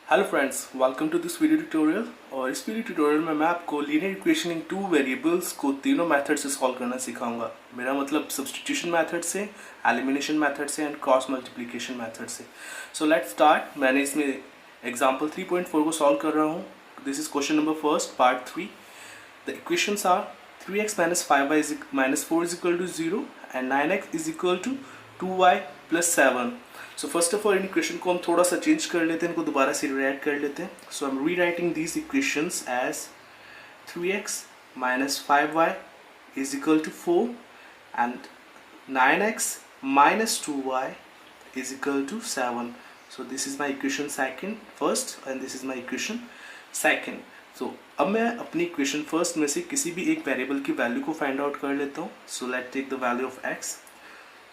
Hello friends, welcome to this video tutorial. और इस video tutorial में मैं आपको linear equation in two variables को तीनों मेथड से सॉल्व करना सिखाऊंगा। मेरा मतलब सब्स्टिट्यूशन मेथड से, एलिमिनेशन मेथड से एंड क्रॉस मल्टीप्लिकेशन मेथड से। So let's start. मैंने इसमें एग्जांपल 3.4 को सॉल्व कर रहा हूँ। This is question number first, part 3। The equations are 3x minus 5y minus 4 is equal to 0 and 9x is equal to 2y plus 7. So first of all in equation को हम थोड़ा सा change कर लेते हैं, इनको दोबारा से रीराइट कर लेते हैं. So I'm rewriting these equations as 3x minus 5y is equal to 4 and 9x minus 2y is equal to 7. So this is my equation second first and this is my equation second. So अब मैं अपनी equation first में से किसी भी एक variable की value को फाइंड आउट कर लेता हूँ. So let take the value of x.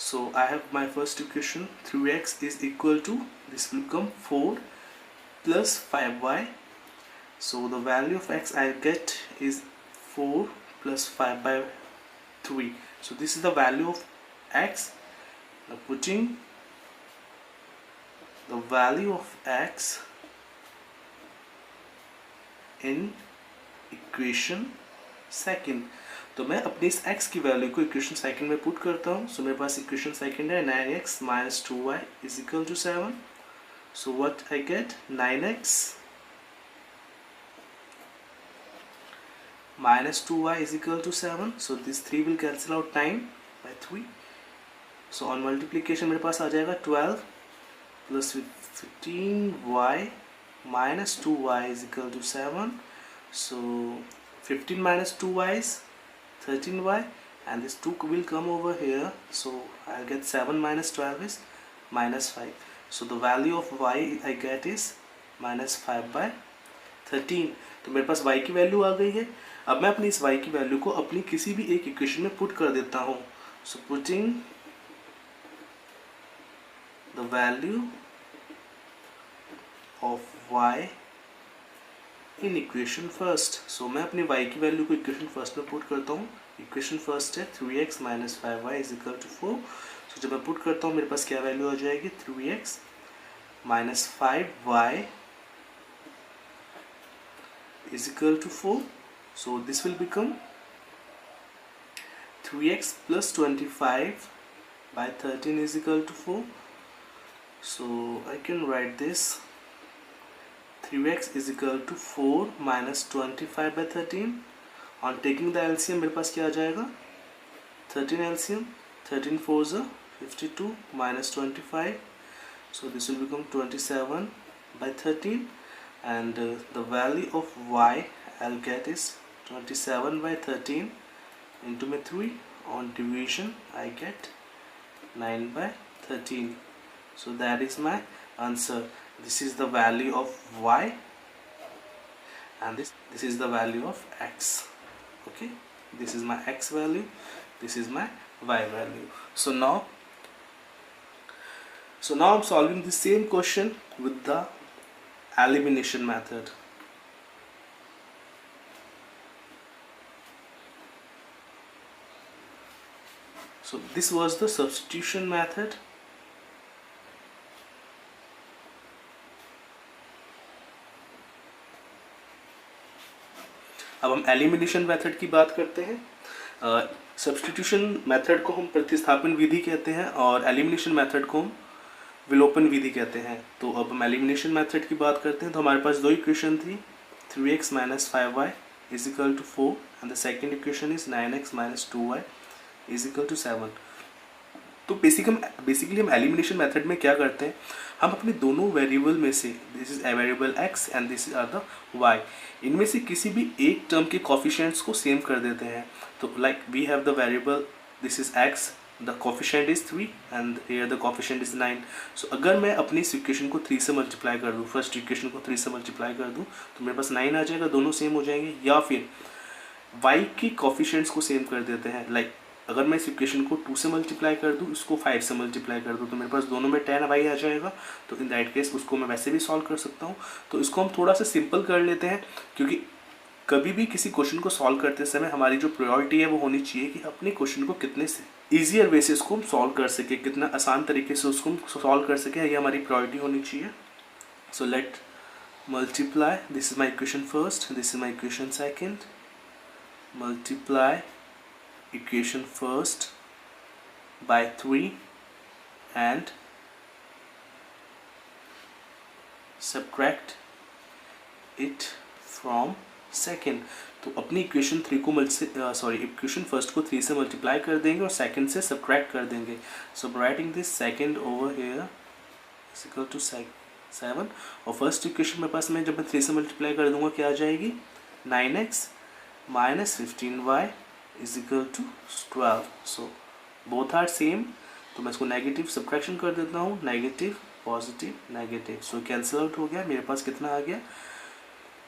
So I have my first equation 3x is equal to, this will become 4 plus 5y. So the value of x I get is 4 plus 5 by 3. So this is the value of x. Now putting the value of x in equation second. तो मैं अपने इस x की value को equation second में put करता हूँ. सो मेरे पास इक्वेशन सेकंड है 9x minus 2y is equal to 7. So what I get, 9x minus 2y is equal to 7. So this 3 will cancel out 9 by 3. So on multiplication मेरे पास आ जाएगा 12 plus 15y minus 2y is equal to 7. So 15 minus 2y is 13y and this 2 will come over here. So I'll get 7 minus 12 is minus 5. So the value of y I get is minus 5 by 13. तो मेरे पास y की value आ गई है. अब मैं अपनी इस y की वैल्यू को अपनी किसी भी एक इक्वेशन में पुट कर देता हूँ. So putting the value of y in equation first. So मैं अपनी y की वैल्यू को इक्वेशन फर्स्ट में पुट करता हूँ. इक्वेशन फर्स्ट है 3x minus 5y is equal to 4. सो जब मैं पुट करता हूँ मेरे पास क्या वैल्यू आ जाएगी, 3x minus 5y is equal to 4. So this will become 3x plus 25 by 13 is equal to 4. So I can write this 3x is equal to 4 minus 25 by 13. On taking the LCM मेरे पास क्या आ जाएगा, 13 LCM, 13 4s are 52 minus 25. So this will become 27 by 13 and the value of y I'll get is 27 by 13 into my 3. On division I get 9 by 13. So that is my answer. This is the value of y and this is the value of x. Okay, this is my x value, this is my y value. So now I'm solving the same question with the elimination method. So this was the substitution method. अब हम elimination method की बात करते हैं. Substitution method को हम प्रतिस्थापन विधि कहते हैं और एलिमिनेशन मेथड को हम विलोपन विधि कहते हैं. तो अब हम एलिमिनेशन मेथड की बात करते हैं. तो हमारे पास दो इक्वेशन थी, 3x minus 5y is equal to 4 and the second equation is 9x minus 2y is equal to 7. तो बेसिकली हम एलिमिनेशन मेथड में क्या करते हैं, हम अपने दोनों वेरिएबल में से, this is a variable x and this are the y, इनमें से किसी भी एक टर्म के कोफिशिएंट्स को सेम कर देते हैं. तो like we have the variable, this is x, the coefficient is 3 and here the coefficient is 9. So अगर मैं अपनी इस इक्वेशन को 3 से मल्टीप्लाई कर दूँ, फर्स्ट इक्वेशन को 3 से मल्टीप्लाई कर दूँ तो मेरे पास 9 आ जाएगा, दोनों सेम हो जाएंगे. या फिर y की कोफिशिएंट्स को सेम कर देते हैं. लाइक अगर मैं इस इक्वेशन को 2 से मल्टीप्लाई कर दूँ, इसको 5 से मल्टीप्लाई कर दूँ तो मेरे पास दोनों में 10y आ जाएगा. तो इन दैट केस उसको मैं वैसे भी सॉल्व कर सकता हूँ. तो इसको हम थोड़ा सा सिंपल कर लेते हैं, क्योंकि कभी भी किसी क्वेश्चन को सॉल्व करते समय हमारी जो प्रायोरिटी है वो होनी चाहिए कि अपने क्वेश्चन को कितने से ईजियर वे से इसको हम सॉल्व कर सके, कितना आसान तरीके से उसको हम सॉल्व कर सके, ये हमारी प्रायोरिटी होनी चाहिए. So let multiply, this is my equation first, this is my equation second, multiply equation first by 3 and subtract it from second. तो अपनी इक्वेशन 3 को इक्वेशन फर्स्ट को 3 से मल्टीप्लाई कर देंगे और सेकंड से सब्ट्रैक्ट कर देंगे. So writing this second over here is equal to 7 और फर्स्ट इक्वेशन मेरे पास में जब मैं 3 से मल्टीप्लाई कर दूंगा क्या आ जाएगी 9x minus 15y is equal to 12. So both are same, तो मैं इसको नेगेटिव सब्ट्रैक्शन कर देता हूँ, negative positive negative. So cancel out हो गया. मेरे पास कितना आ गया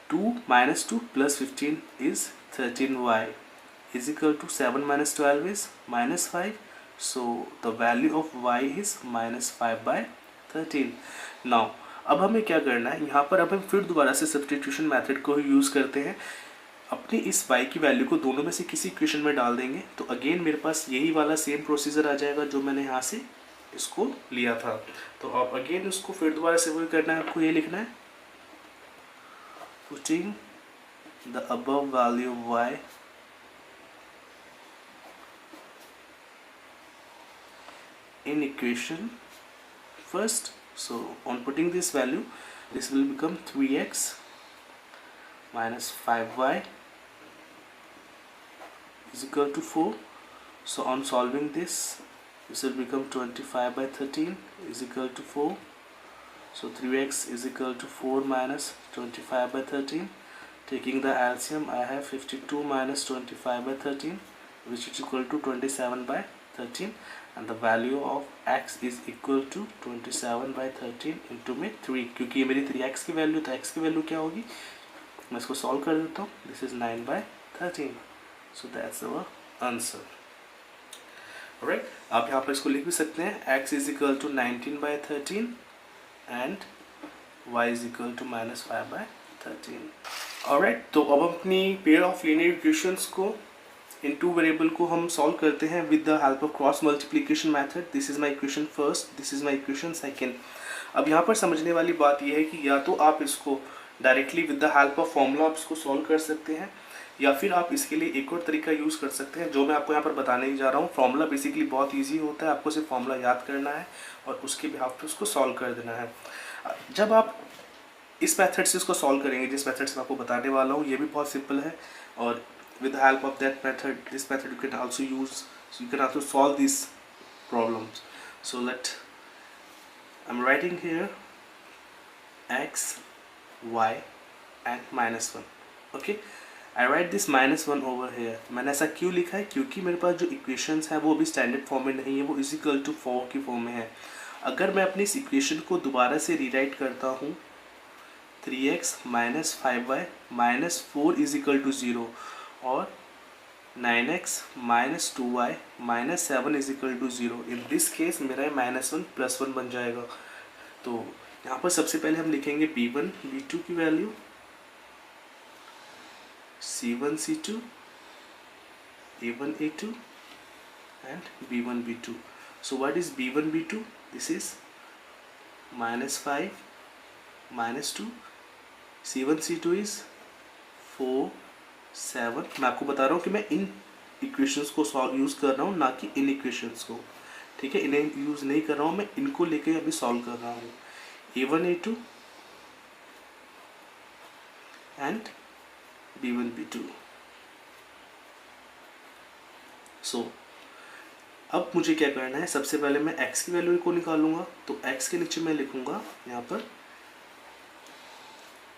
2 minus 2 plus 15 is 13y is equal to 7 minus 12 is minus 5. So the value of y is minus 5 by 13. Now अब हमें क्या करना है, यहाँ पर अब हम फिर दोबारा से सब्स्टिट्यूशन मेथड को ही यूज़ करते हैं. अपनी इस y की वैल्यू को दोनों में से किसी इक्वेशन में डाल देंगे तो अगेन मेरे पास यही वाला सेम प्रोसीजर आ जाएगा जो मैंने यहाँ से इसको लिया था. तो अब अगेन उसको फिर दोबारा से वही करना है, आपको ये लिखना है putting the above value of y in equation first. So on putting this value, this will become 3x minus 5y is equal to 4. So on solving this will become 25 by 13 is equal to 4. So 3x is equal to 4 minus 25 by 13. Taking the LCM, I have 52 minus 25 by 13, which is equal to 27 by 13. And the value of x is equal to 27 by 13 into में 3. क्योंकि ये मेरी 3x की value, तो x की value क्या होगी, मैं इसको सॉल्व कर देता हूँ. This is 9 by 13. So that's our answer. Alright, आप यहाँ पर इसको लिख भी सकते हैं, x is equal to 19 by 13 and y is equal to minus 5 by 13. Alright, तो अब हम अपनी पेयर ऑफ लीनियर इक्वेशंस को इन टू वेरिएबल को हम सॉल्व करते हैं with the help of cross multiplication method. This is my equation first, this is my equation second. अब यहाँ पर समझने वाली बात यह है कि या तो आप इसको directly with the help of formula आप इसको सॉल्व कर सकते हैं, या फिर आप इसके लिए एक और तरीका यूज़ कर सकते हैं जो मैं आपको यहाँ पर बताने ही जा रहा हूँ. फॉर्मूला बेसिकली बहुत ईजी होता है, आपको सिर्फ फॉर्मूला याद करना है और उसके बिहाफ पे उसको सॉल्व कर देना है. जब आप इस मेथड से इसको सॉल्व करेंगे, जिस मेथड से मैं आपको बताने वाला हूँ, ये भी बहुत सिंपल है और with the help of that method, this method you can also use, you can also solve this problems. So let I am writing here x y and -1. Okay, I right this -1 over here. मैंने ऐसा क्यों लिखा है, क्योंकि मेरे पास जो equations हैं वो अभी स्टैंडर्ड फॉर्म में नहीं है, वो इज इक्वल टू 4 की फॉर्म में है. अगर मैं अपनी इस इक्वेशन को दोबारा से रीराइट करता हूँ 3x minus 5y minus 4 is equal to 0 और 9x minus 2y minus 7 is equal to 0, in this case मेरा -1 प्लस 1 बन जाएगा. तो यहाँ पर सबसे पहले हम लिखेंगे b1 b2 की value, c1 c2, a1 a2 and b1 b2. So what is b1 b2? This is -5 -2. c1 c2 is 4 7. मैं आपको बता रहा हूँ कि मैं इन इक्वेशंस को यूज़ कर रहा हूँ, ना कि इन इक्वेशंस को. ठीक है, इन्हें यूज़ नहीं कर रहा हूँ मैं, इनको लेके अभी सॉल्व कर रहा हूँ. a1 a2 and b1 b2. सो अब मुझे क्या करना है, सबसे पहले मैं x की वैल्यू को निकालूंगा. तो x के नीचे मैं लिखूंगा यहाँ पर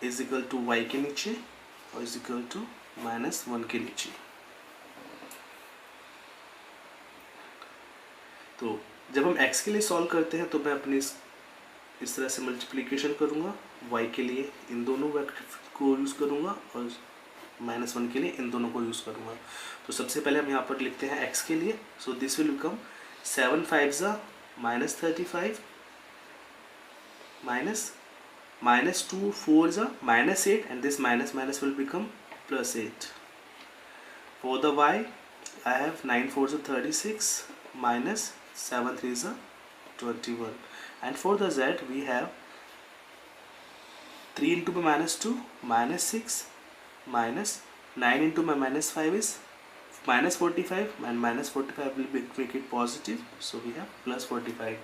इज इक्वल टू y के नीचे और इज इक्वल टू -1 के नीचे. तो जब हम x के लिए सॉल्व करते हैं तो मैं अपनी इस तरह से मल्टीप्लिकेशन करूँगा, y के लिए इन दोनों को यूज़ करूँगा और -1 के लिए इन दोनों को यूज़ करूँगा. तो सबसे पहले हम यहाँ पर लिखते हैं x के लिए. So this will become 7 5 -35 -2 4 -8 and this minus will become +8. For the y I have 9 4 36 minus 7 3 21 and for the z we have 3 into my -2 -6 minus 9 into my -5 is -45 and -45 will make it positive, so we have +45.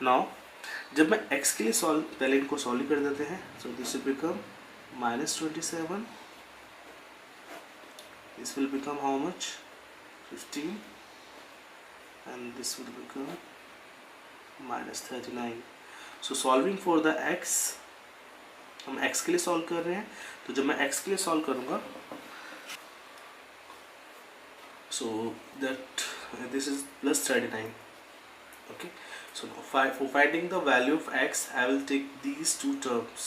now जब मैं x के लिए solve पहले इनको solve कर देते हैं, so this will become -27, this will become how much 15 and this will become -39. so solving for the x, हम x के लिए सॉल्व कर रहे हैं, तो जब मैं x के लिए सॉल्व करूँगा so that this is +39. okay, so for finding the value of x I will take these two terms.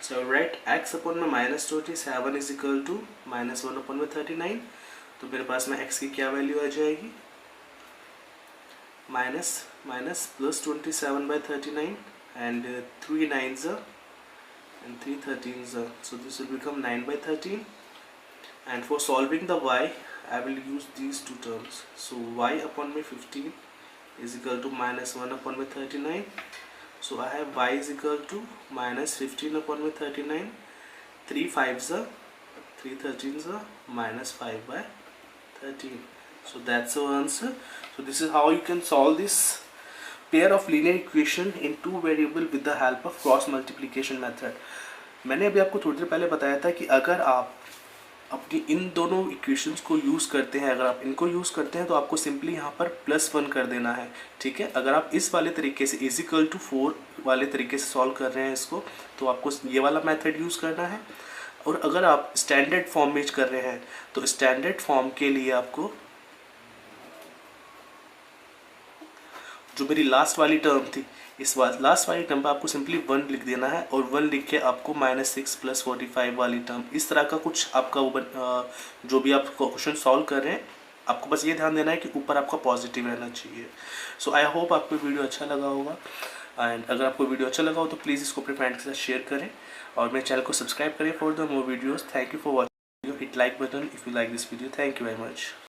so I will write x upon my -27 is equal to -1 upon my 39. तो मेरे पास में x की क्या value आ जाएगी, minus +27/39 and 3 9s and 3 13s, so this will become 9/13. and for solving the y I will use these two terms. so y upon my 15 is equal to -1 upon my 39. so I have y is equal to -15 upon my 39. 3 5s are 3 13s are -5/13. so that's our answer. so this is how you can solve this pair of linear equation in two variable with the help of cross multiplication method. मैंने अभी आपको थोड़ी देर पहले बताया था कि अगर आप अपनी इन दोनों इक्वेशंस को यूज़ करते हैं, अगर आप इनको यूज़ करते हैं तो आपको सिंपली यहाँ पर +1 कर देना है, ठीक है। अगर आप इस वाले तरीके से =4 वाले तरीके से सॉल्व कर रहे हैं इसको, तो आपको ये वाला मेथड यूज़ करना है। और अगर आप स्टैंडर्ड फॉर्म में कर रहे हैं तो स्टैंडर्ड फॉर्म के लिए आपको जो मेरी लास्ट वाली टर्म थी, इस लास्ट वाली टर्म पर आपको सिंपली 1 लिख देना है और 1 लिख के आपको -6 + 45 वाली टर्म, इस तरह का कुछ आपका जो भी आप क्वेश्चन सॉल्व कर रहे हैं, आपको बस ये ध्यान देना है कि ऊपर आपका पॉजिटिव रहना चाहिए। सो आई होप आपको वीडियो अच्छा लगा होगा, एंड अगर आपको वीडियो अच्छा लगा हो तो प्लीज़ इसको अपने फ्रेंड के साथ शेयर करें और मेरे चैनल को सब्सक्राइब करें for the more videos. Thank you for watching, hit like button if you like this video. Thank you very much.